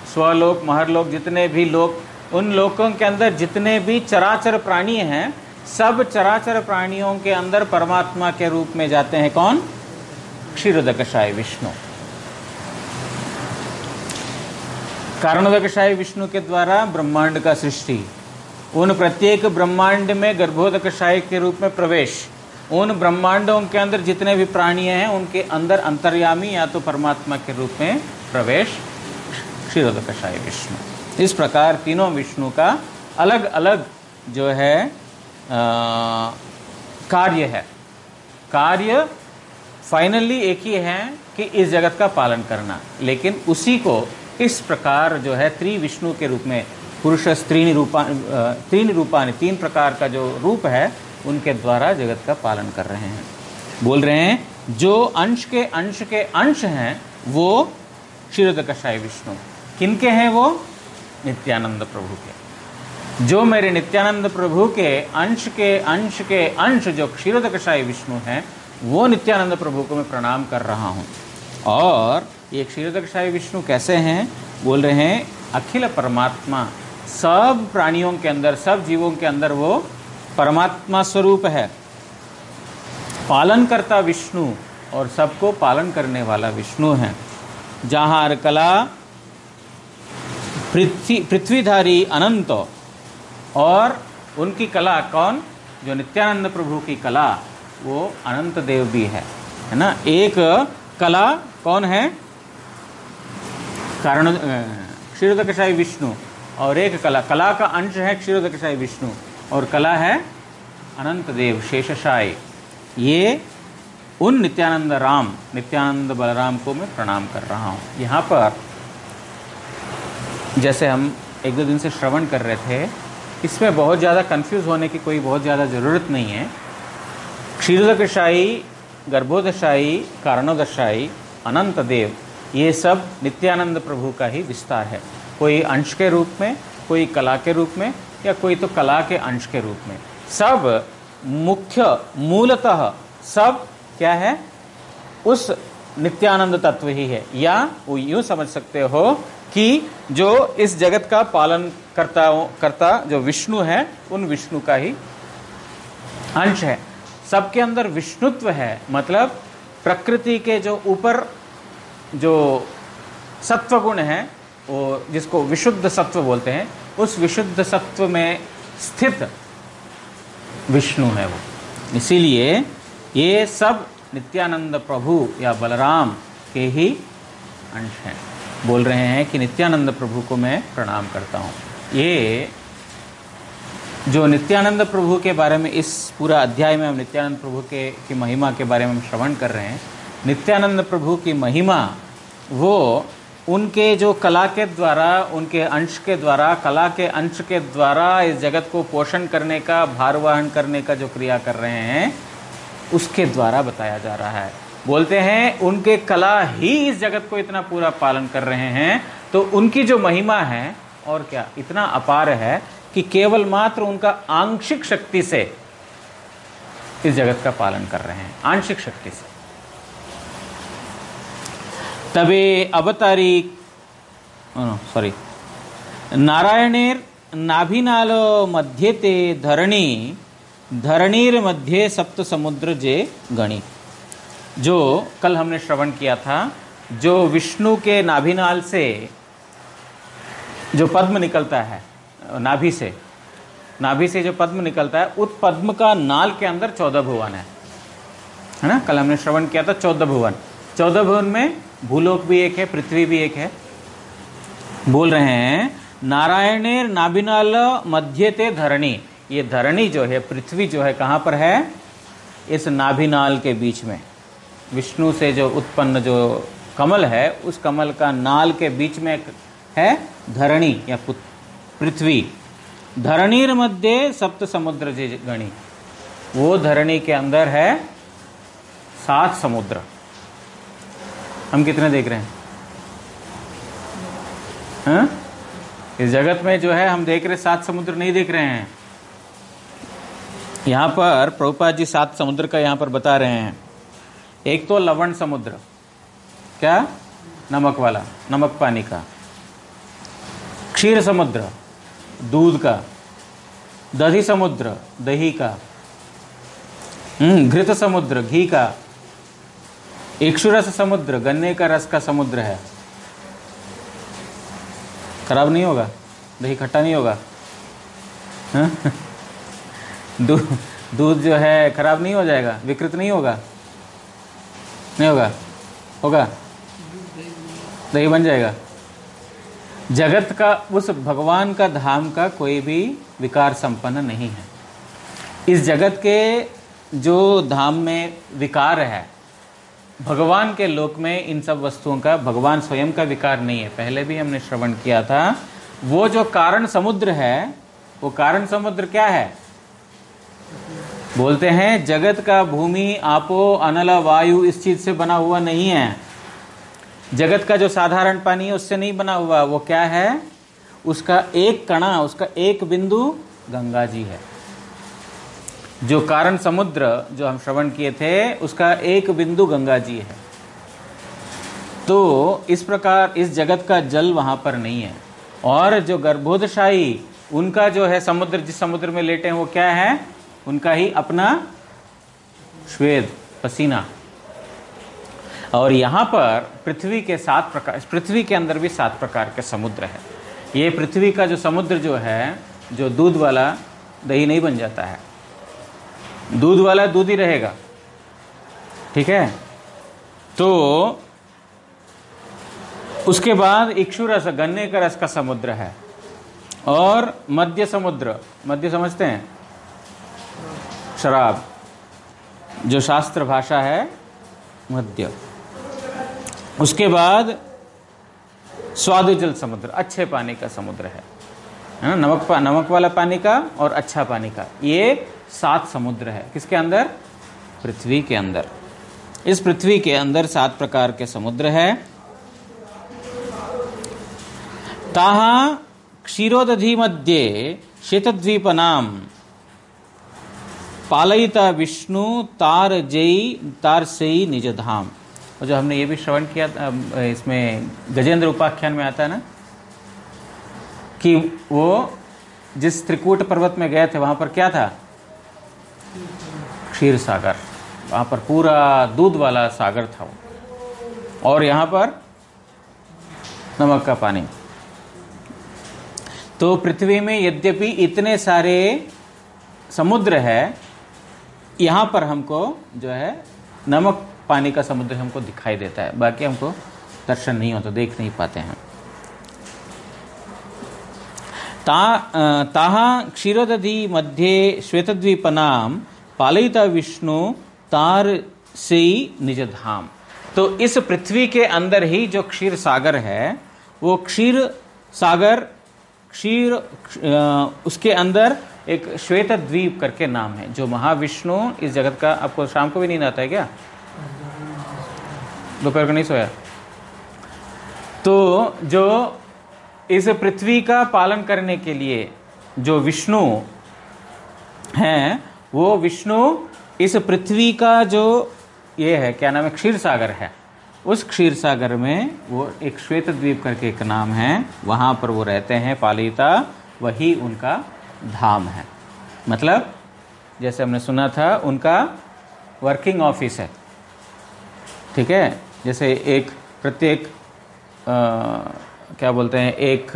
A: स्वलोक, महरलोक, जितने भी लोक, उन लोकों के अंदर जितने भी चराचर प्राणी हैं, सब चराचर प्राणियों के अंदर परमात्मा के रूप में जाते हैं कौन? क्षीरोदकशायी विष्णु। कारणोदकशायी विष्णु के द्वारा ब्रह्मांड का सृष्टि, उन प्रत्येक ब्रह्मांड में गर्भोदकशायी के रूप में प्रवेश, उन ब्रह्मांडों के अंदर जितने भी प्राणी हैं उनके अंदर अंतर्यामी या तो परमात्मा के रूप में प्रवेश क्षीरोदकशायी विष्णु। इस प्रकार तीनों विष्णु का अलग अलग जो है कार्य है। कार्य फाइनली एक ही है कि इस जगत का पालन करना, लेकिन उसी को इस प्रकार जो है त्रिविष्णु के रूप में, पुरुष स्त्रीनि रूपानि, तीन प्रकार का जो रूप है उनके द्वारा जगत का पालन कर रहे हैं। बोल रहे हैं जो अंश के अंश के अंश हैं वो क्षीरोदकशायी विष्णु। किनके हैं वो? नित्यानंद प्रभु के। जो मेरे नित्यानंद प्रभु के अंश के अंश के अंश जो क्षीरोदकशायी विष्णु हैं, वो नित्यानंद प्रभु को मैं प्रणाम कर रहा हूँ। और ये क्षीरोदकशायी विष्णु कैसे हैं? बोल रहे हैं अखिल परमात्मा, सब प्राणियों के अंदर, सब जीवों के अंदर वो परमात्मा स्वरूप है। पालन करता विष्णु और सबको पालन करने वाला विष्णु है। जहाँ कला पृथ्वीधारी अनंत, और उनकी कला कौन? जो नित्यानंद प्रभु की कला वो अनंत देव भी है ना। एक कला कौन है? कारण क्षीरोदकशाही विष्णु, और एक कला, कला का अंश है क्षीरोदकशाही विष्णु, और कला है अनंत देव शेषशायी। ये उन नित्यानंद राम, नित्यानंद बलराम को मैं प्रणाम कर रहा हूँ। यहाँ पर जैसे हम एक दो दिन से श्रवण कर रहे थे, इसमें बहुत ज़्यादा कंफ्यूज होने की कोई बहुत ज़्यादा ज़रूरत नहीं है। क्षीरोदकशाही, गर्भोदशाही, कारणोदशाही, अनंत देव, ये सब नित्यानंद प्रभु का ही विस्तार है। कोई अंश के रूप में, कोई कला के रूप में, या कोई तो कला के अंश के रूप में। सब मुख्य, मूलतः सब क्या है, उस नित्यानंद तत्व ही है। या वो यूँ समझ सकते हो कि जो इस जगत का पालन करता जो विष्णु है, उन विष्णु का ही अंश है। सबके अंदर विष्णुत्व है, मतलब प्रकृति के जो ऊपर जो सत्व गुण है, वो जिसको विशुद्ध सत्व बोलते हैं, उस विशुद्ध सत्व में स्थित विष्णु है वो। इसीलिए ये सब नित्यानंद प्रभु या बलराम के ही अंश हैं। बोल रहे हैं कि नित्यानंद प्रभु को मैं प्रणाम करता हूँ। ये जो नित्यानंद प्रभु के बारे में इस पूरा अध्याय में हम नित्यानंद प्रभु की महिमा के बारे में हम श्रवण कर रहे हैं। नित्यानंद प्रभु की महिमा वो उनके जो कला के द्वारा, उनके अंश के द्वारा, कला के अंश के द्वारा इस जगत को पोषण करने का, भारवहन करने का जो क्रिया कर रहे हैं, उसके द्वारा बताया जा रहा है। बोलते हैं उनके कला ही इस जगत को इतना पूरा पालन कर रहे हैं, तो उनकी जो महिमा है और क्या इतना अपार है कि केवल मात्र उनका आंशिक शक्ति से इस जगत का पालन कर रहे हैं, आंशिक शक्ति से। तबे अवतारी नारायणेर नाभिनालो मध्यते धरणी, धरणीर मध्य सप्त समुद्र जे गणी। जो कल हमने श्रवण किया था, जो विष्णु के नाभिनाल से जो पद्म निकलता है, नाभि से जो पद्म निकलता है, उस पद्म का नाल के अंदर 14 भुवन है ना। कल हमने श्रवण किया था 14 भुवन। 14 भुवन में भूलोक भी एक है, पृथ्वी भी एक है। बोल रहे हैं नारायणेर नाभिनाल मध्यते धरणी। ये धरणी जो है, पृथ्वी जो है, कहाँ पर है? इस नाभिनाल के बीच में। विष्णु से जो उत्पन्न जो कमल है, उस कमल का नाल के बीच में है धरणी या पृथ्वी। धरणीर मध्य सप्त समुद्र जे गणी। वो धरणी के अंदर है 7 समुद्र। हम कितने देख रहे हैं? हाँ? इस जगत में जो है हम देख रहे 7 समुद्र नहीं देख रहे हैं। यहाँ पर प्रभुपाद जी 7 समुद्र का यहाँ पर बता रहे हैं। एक तो लवण समुद्र, क्या? नमक वाला, नमक पानी का। क्षीर समुद्र, दूध का। दही समुद्र, दही का। घृत समुद्र, घी का। इक्षुरस समुद्र, गन्ने का रस का समुद्र है। खराब नहीं होगा? दही खट्टा नहीं होगा? दूध जो है खराब नहीं हो जाएगा, विकृत नहीं होगा? नहीं होगा? होगा? दही बन जाएगा। जगत का, उस भगवान का धाम का कोई भी विकार संपन्न नहीं है। इस जगत के जो धाम में विकार है, भगवान के लोक में इन सब वस्तुओं का, भगवान स्वयं का विकार नहीं है। पहले भी हमने श्रवण किया था। वो जो कारण समुद्र है, वो कारण समुद्र क्या है? बोलते हैं जगत का भूमि, आपो, अनल, वायु इस चीज से बना हुआ नहीं है। जगत का जो साधारण पानी है उससे नहीं बना हुआ। वो क्या है? उसका एक कणा, उसका एक बिंदु गंगा जी है। जो कारण समुद्र जो हम श्रवण किए थे, उसका एक बिंदु गंगा जी है। तो इस प्रकार इस जगत का जल वहां पर नहीं है। और जो गर्भोदशाही, उनका जो है समुद्र, जिस समुद्र में लेटे हैं, वो क्या है? उनका ही अपना श्वेत, पसीना। और यहाँ पर पृथ्वी के 7 प्रकार, पृथ्वी के अंदर भी 7 प्रकार के समुद्र है। ये पृथ्वी का जो समुद्र जो है, जो दूध वाला, दही नहीं बन जाता है। दूध वाला दूध ही रहेगा, ठीक है। तो उसके बाद इक्षु रस, गन्ने का रस का समुद्र है। और मध्य समुद्र, मध्य समझते हैं, शराब, जो शास्त्र भाषा है मध्य। उसके बाद स्वादुजल समुद्र, अच्छे पानी का समुद्र है ना, नमक वाला पानी का और अच्छा पानी का। ये 7 समुद्र है किसके अंदर? पृथ्वी के अंदर। इस पृथ्वी के अंदर 7 प्रकार के समुद्र है। ताहा क्षीरोदधि मध्ये श्वेतद्वीपनाम पालयिता विष्णु तार सेई निज धाम। और जो हमने ये भी श्रवण किया, इसमें गजेंद्र उपाख्यान में आता है ना कि वो जिस त्रिकूट पर्वत में गए थे वहां पर क्या था? क्षीर सागर। वहां पर पूरा दूध वाला सागर था वो, और यहां पर नमक का पानी। तो पृथ्वी में यद्यपि इतने सारे समुद्र है, यहां पर हमको जो है नमक पानी का समुद्र हमको दिखाई देता है, बाकी हमको दर्शन नहीं होता, देख नहीं पाते हैं। ताहा क्षीरोदधि मध्ये श्वेतद्वीपनाम पालयिता विष्णु तार सेई निज धाम। तो इस पृथ्वी के अंदर ही जो क्षीर सागर है, वो क्षीर सागर, उसके अंदर एक श्वेत द्वीप करके नाम है, जो महाविष्णु इस जगत का। आपको शाम को भी नींद आता है क्या? दोपहर को नहीं सोया? तो जो इस पृथ्वी का पालन करने के लिए जो विष्णु हैं, वो विष्णु इस पृथ्वी का जो ये है, क्या नाम है, क्षीर सागर है। उस क्षीर सागर में वो एक श्वेत द्वीप करके एक नाम है, वहाँ पर वो रहते हैं पालिता, वही उनका धाम है। मतलब जैसे हमने सुना था, उनका वर्किंग ऑफिस है, ठीक है। जैसे एक प्रत्येक क्या बोलते हैं, एक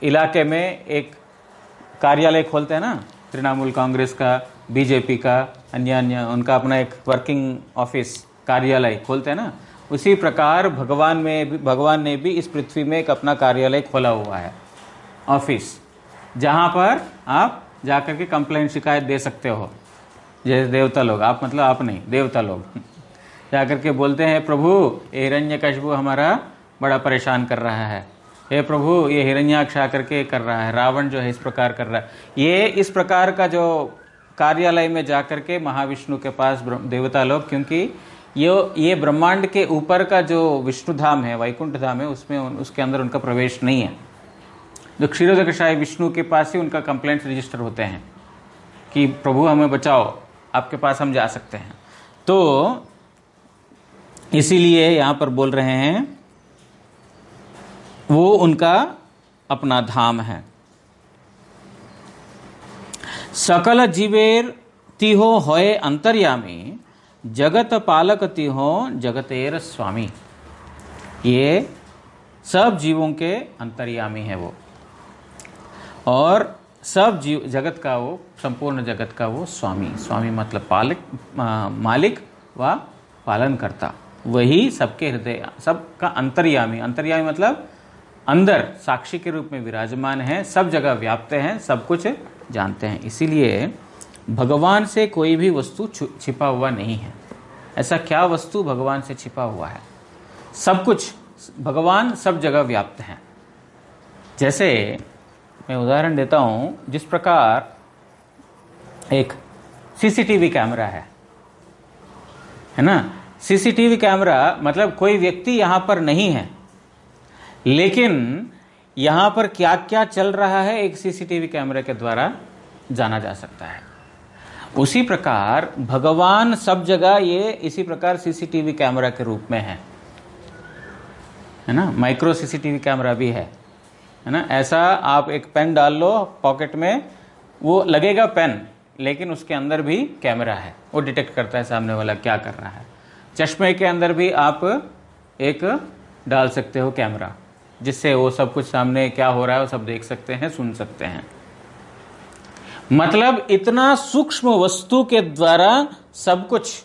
A: इलाके में एक कार्यालय खोलते हैं ना, तृणमूल कांग्रेस का, बीजेपी का, अन्य उनका अपना एक वर्किंग ऑफिस, कार्यालय खोलते हैं ना। उसी प्रकार भगवान ने भी इस पृथ्वी में एक अपना कार्यालय खोला हुआ है, ऑफिस, जहाँ पर आप जाकर के कंप्लेंट, शिकायत दे सकते हो। जैसे देवता लोग, आप मतलब आप नहीं, देवता लोग जाकर के बोलते हैं, प्रभु ये हिरण्यकशिपु हमारा बड़ा परेशान कर रहा है, हे प्रभु ये हिरण्याक्ष आकर के कर रहा है, रावण जो है इस प्रकार कर रहा है। ये इस प्रकार का जो कार्यालय में जाकर के महाविष्णु के पास देवता लोग, क्योंकि ये ब्रह्मांड के ऊपर का जो विष्णु धाम है, वैकुंठ धाम है, उसमें उसके अंदर उनका प्रवेश नहीं है। जो क्षीरोदकशाय विष्णु के पास ही उनका कंप्लेंट रजिस्टर होते हैं कि प्रभु हमें बचाओ, आपके पास हम जा सकते हैं। तो इसीलिए यहाँ पर बोल रहे हैं वो उनका अपना धाम है। सकल जीवेर तिहो होए अंतर्यामी, जगत पालक तिहो जगतेर स्वामी। ये सब जीवों के अंतर्यामी है वो, और सब जीव जगत का वो, संपूर्ण जगत का वो स्वामी। स्वामी मतलब मालिक व पालन करता, वही सबके हृदय, सबका अंतर्यामी। अंतर्यामी मतलब अंदर साक्षी के रूप में विराजमान है, सब जगह व्याप्त हैं, सब कुछ जानते हैं। इसीलिए भगवान से कोई भी वस्तु छिपा हुआ नहीं है। ऐसा क्या वस्तु भगवान से छिपा हुआ है? सब कुछ, भगवान सब जगह व्याप्त हैं। जैसे मैं उदाहरण देता हूँ, जिस प्रकार एक सीसीटीवी कैमरा है ना। सीसीटीवी कैमरा मतलब कोई व्यक्ति यहाँ पर नहीं है, लेकिन यहाँ पर क्या क्या चल रहा है एक सीसीटीवी कैमरे के द्वारा जाना जा सकता है। उसी प्रकार भगवान सब जगह ये इसी प्रकार सीसीटीवी कैमरा के रूप में है ना। माइक्रो सीसीटीवी कैमरा भी है ना। ऐसा आप एक पेन डाल लो पॉकेट में, वो लगेगा पेन, लेकिन उसके अंदर भी कैमरा है, वो डिटेक्ट करता है सामने वाला क्या कर रहा है। चश्मे के अंदर भी आप एक डाल सकते हो कैमरा, जिससे वो सब कुछ सामने क्या हो रहा है वो सब देख सकते हैं, सुन सकते हैं। मतलब इतना सूक्ष्म वस्तु के द्वारा सब कुछ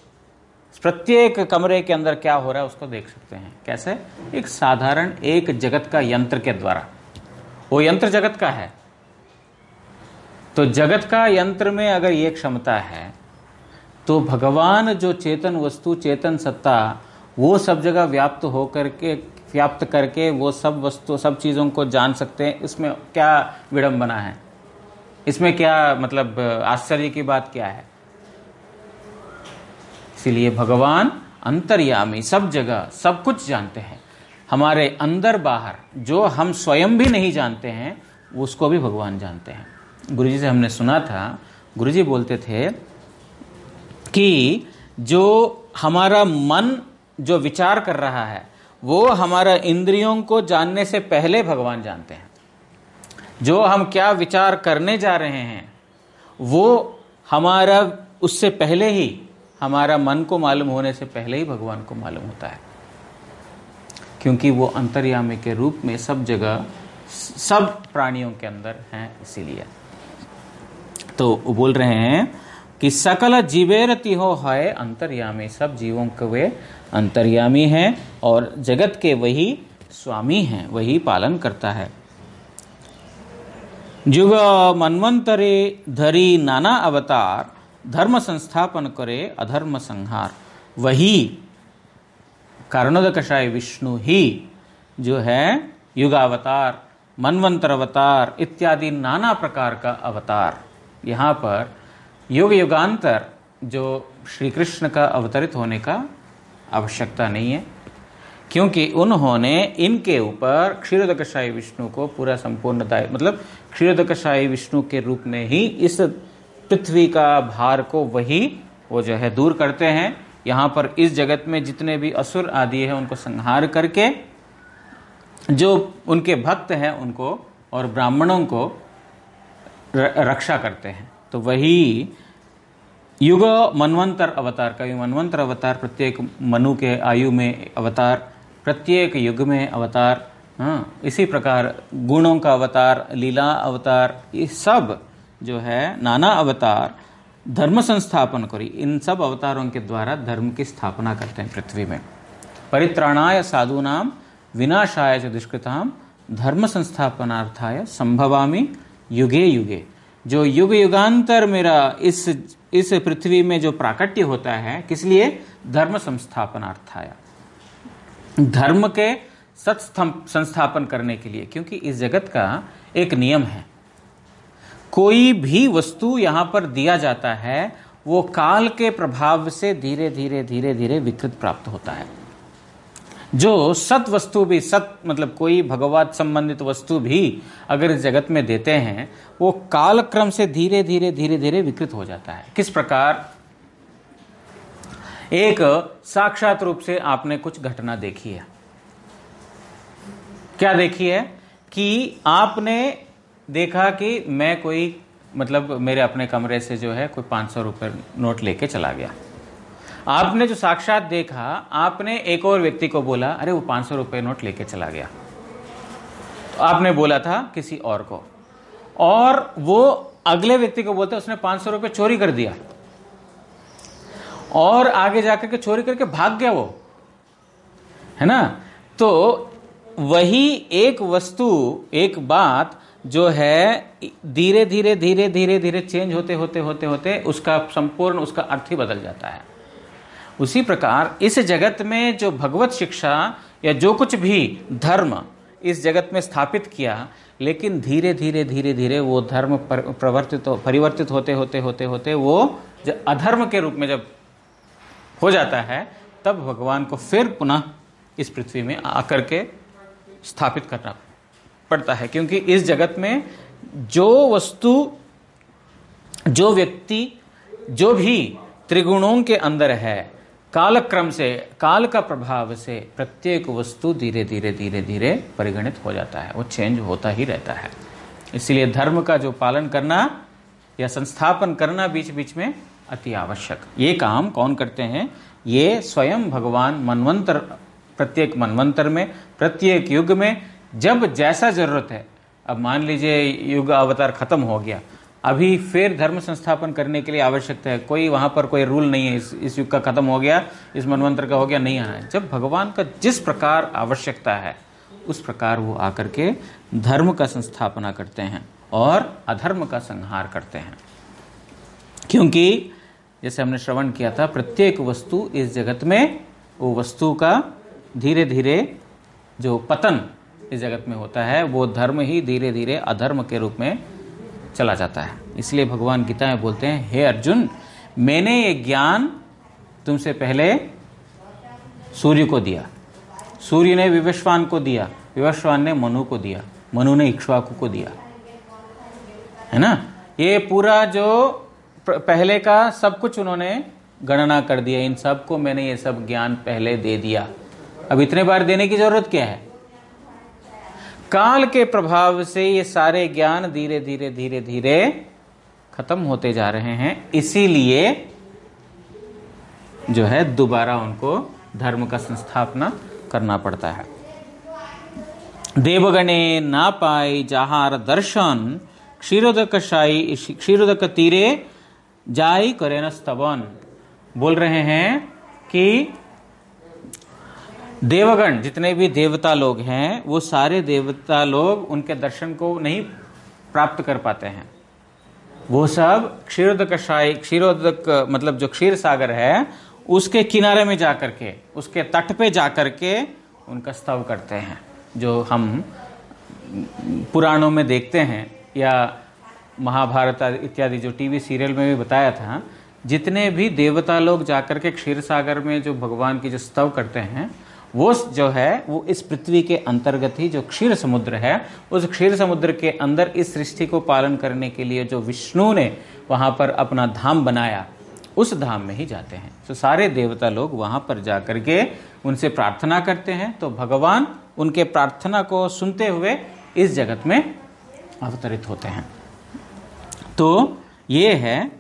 A: प्रत्येक कमरे के अंदर क्या हो रहा है उसको देख सकते हैं। कैसे? एक साधारण एक जगत का यंत्र के द्वारा। वो यंत्र जगत का है, तो जगत का यंत्र में अगर ये क्षमता है, तो भगवान जो चेतन वस्तु, चेतन सत्ता, वो सब जगह व्याप्त करके वो सब वस्तु, सब चीज़ों को जान सकते हैं। इसमें क्या विडंबना है? इसमें क्या मतलब आश्चर्य की बात क्या है? इसीलिए भगवान अंतर्यामी, सब जगह सब कुछ जानते हैं। हमारे अंदर बाहर जो हम स्वयं भी नहीं जानते हैं, उसको भी भगवान जानते हैं। गुरुजी से हमने सुना था, गुरुजी बोलते थे कि जो हमारा मन जो विचार कर रहा है, वो हमारा इंद्रियों को जानने से पहले भगवान जानते हैं। जो हम क्या विचार करने जा रहे हैं, वो हमारा उससे पहले ही, हमारा मन को मालूम होने से पहले ही भगवान को मालूम होता है, क्योंकि वो अंतर्यामी के रूप में सब जगह सब प्राणियों के अंदर हैं। इसीलिए तो वो बोल रहे हैं कि सकल जीवेरति हो है अंतर्यामी, सब जीवों के वे अंतर्यामी हैं और जगत के वही स्वामी हैं, वही पालन करता है। जुग मन्वंतरे धरी नाना अवतार, धर्म संस्थापन करे अधर्म संहार। वही कारणोदकशाय विष्णु ही जो है युगावतार, मनवंतर अवतार इत्यादि नाना प्रकार का अवतार। यहाँ पर युग युगांतर जो श्री कृष्ण का अवतरित होने का आवश्यकता नहीं है, क्योंकि उन्होंने इनके ऊपर क्षीरोदकशायी विष्णु को पूरा संपूर्ण दायित्व, मतलब क्षीरोदकशायी विष्णु के रूप में ही इस पृथ्वी का भार को वही वो जो है दूर करते हैं। यहाँ पर इस जगत में जितने भी असुर आदि है उनको संहार करके जो उनके भक्त हैं उनको और ब्राह्मणों को रक्षा करते हैं। तो वही युग मनवंतर अवतार का, मनवंतर अवतार प्रत्येक मनु के आयु में अवतार, प्रत्येक युग में अवतार, हाँ, इसी प्रकार गुणों का अवतार, लीला अवतार, ये सब जो है नाना अवतार धर्म संस्थापन करी। इन सब अवतारों के द्वारा धर्म की स्थापना करते हैं पृथ्वी में। परित्राणाय साधूनाम विनाशाय च दुष्कृताम धर्म संस्थापनार्थाय संभवामि युगे युगे। जो युग युगांतर मेरा इस पृथ्वी में जो प्राकट्य होता है, किस लिए? धर्म संस्थापनार्थाय, धर्म के संस्थापन करने के लिए। क्योंकि इस जगत का एक नियम है, कोई भी वस्तु यहां पर दिया जाता है वो काल के प्रभाव से धीरे धीरे धीरे धीरे विकृत प्राप्त होता है। जो सत वस्तु भी, सत मतलब कोई भगवत संबंधित वस्तु भी अगर इस जगत में देते हैं, वो काल क्रम से धीरे धीरे धीरे धीरे विकृत हो जाता है। किस प्रकार? एक साक्षात रूप से आपने कुछ घटना देखी है। क्या देखी है? कि आपने देखा कि मैं कोई मतलब मेरे अपने कमरे से जो है कोई 500 रुपये नोट लेके चला गया। आपने जो साक्षात देखा, आपने एक और व्यक्ति को बोला अरे वो 500 रुपये नोट लेके चला गया। तो आपने बोला था किसी और को, और वो अगले व्यक्ति को बोलते उसने 500 रुपये चोरी कर दिया और आगे जाकर के चोरी करके भाग गया वो, है ना। तो वही एक वस्तु, एक बात जो है धीरे धीरे धीरे धीरे धीरे चेंज होते होते होते होते उसका संपूर्ण उसका अर्थ ही बदल जाता है। उसी प्रकार इस जगत में जो भगवत शिक्षा या जो कुछ भी धर्म इस जगत में स्थापित किया, लेकिन धीरे धीरे धीरे धीरे वो धर्म परिवर्तित होते होते होते होते वो जब अधर्म के रूप में जब हो जाता है, तब भगवान को फिर पुनः इस पृथ्वी में आकर के स्थापित करना पड़ता है। क्योंकि इस जगत में जो वस्तु, जो व्यक्ति, जो भी त्रिगुणों के अंदर है, कालक्रम से, काल का प्रभाव से प्रत्येक वस्तु धीरे धीरे धीरे धीरे परिगणित हो जाता है, वो चेंज होता ही रहता है। इसलिए धर्म का जो पालन करना या संस्थापन करना बीच बीच में अति आवश्यक। ये काम कौन करते हैं? ये स्वयं भगवान मनवंतर, प्रत्येक मनवंतर में, प्रत्येक युग में जब जैसा जरूरत है। अब मान लीजिए युग अवतार खत्म हो गया, अभी फिर धर्म संस्थापन करने के लिए आवश्यकता है। कोई वहां पर कोई रूल नहीं है, इस युग का खत्म हो गया, इस मनवंतर का हो गया, नहीं आना है। जब भगवान का जिस प्रकार आवश्यकता है उस प्रकार वो आकर के धर्म का संस्थापना करते हैं और अधर्म का संहार करते हैं। क्योंकि जैसे हमने श्रवण किया था, प्रत्येक वस्तु इस जगत में, वो वस्तु का धीरे धीरे जो पतन इस जगत में होता है, वो धर्म ही धीरे धीरे अधर्म के रूप में चला जाता है। इसलिए भगवान गीता में बोलते हैं, हे अर्जुन, मैंने ये ज्ञान तुमसे पहले सूर्य को दिया, सूर्य ने विवस्वान को दिया, विवस्वान ने मनु को दिया, मनु ने इक्ष्वाकु को दिया, है ना। ये पूरा जो पहले का सब कुछ उन्होंने गणना कर दिया, इन सब को मैंने ये सब ज्ञान पहले दे दिया। अब इतने बार देने की जरूरत क्या है? काल के प्रभाव से ये सारे ज्ञान धीरे धीरे धीरे धीरे खत्म होते जा रहे हैं, इसीलिए जो है दोबारा उनको धर्म का संस्थापना करना पड़ता है। देवगणे ना पाई जहार दर्शन, क्षीरोदक तीरे जाई करे न स्तवन। बोल रहे हैं कि देवगण, जितने भी देवता लोग हैं, वो सारे देवता लोग उनके दर्शन को नहीं प्राप्त कर पाते हैं। वो सब क्षीरोदक मतलब जो क्षीर सागर है उसके किनारे में जाकर के, उसके तट पे जाकर के उनका स्तव करते हैं। जो हम पुराणों में देखते हैं या महाभारत इत्यादि जो टीवी सीरियल में भी बताया था, जितने भी देवता लोग जाकर के क्षीर सागर में जो भगवान की जो स्तव करते हैं, वो जो है वो इस पृथ्वी के अंतर्गत ही जो क्षीर समुद्र है, उस क्षीर समुद्र के अंदर इस सृष्टि को पालन करने के लिए जो विष्णु ने वहां पर अपना धाम बनाया, उस धाम में ही जाते हैं। तो सारे देवता लोग वहां पर जाकर के उनसे प्रार्थना करते हैं, तो भगवान उनके प्रार्थना को सुनते हुए इस जगत में अवतरित होते हैं। तो ये है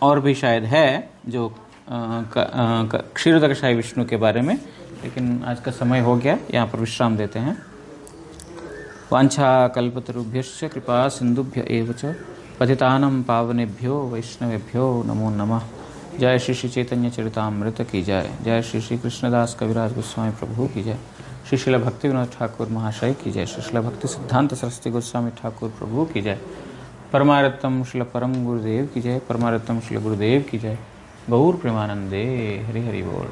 A: और भी शायद है जो क्षीरोदकशाही विष्णु के बारे में, लेकिन आज का समय हो गया, यहाँ पर विश्राम देते हैं। वांछा कल्पतरुभ्यश्च कृपा सिंधुभ्य एव च पतितानं पावनेभ्यो वैष्णवेभ्यो नमो नमः। जय श्री श्री चैतन्य चरितामृत की जय। जय श्री श्री कृष्णदास कविराज गोस्वामी प्रभु की जय। श्री शिला भक्ति विनोद ठाकुर महाशय की जय। श्री शिला भक्ति सिद्धांत सरस्वती गोस्वामी ठाकुर प्रभु की जय। परमारत्तम श्रील परम गुरुदेव की जय। परमारत्तम श्रील गुरुदेव की जय। गौर प्रेमानंदे हरि हरि बोल।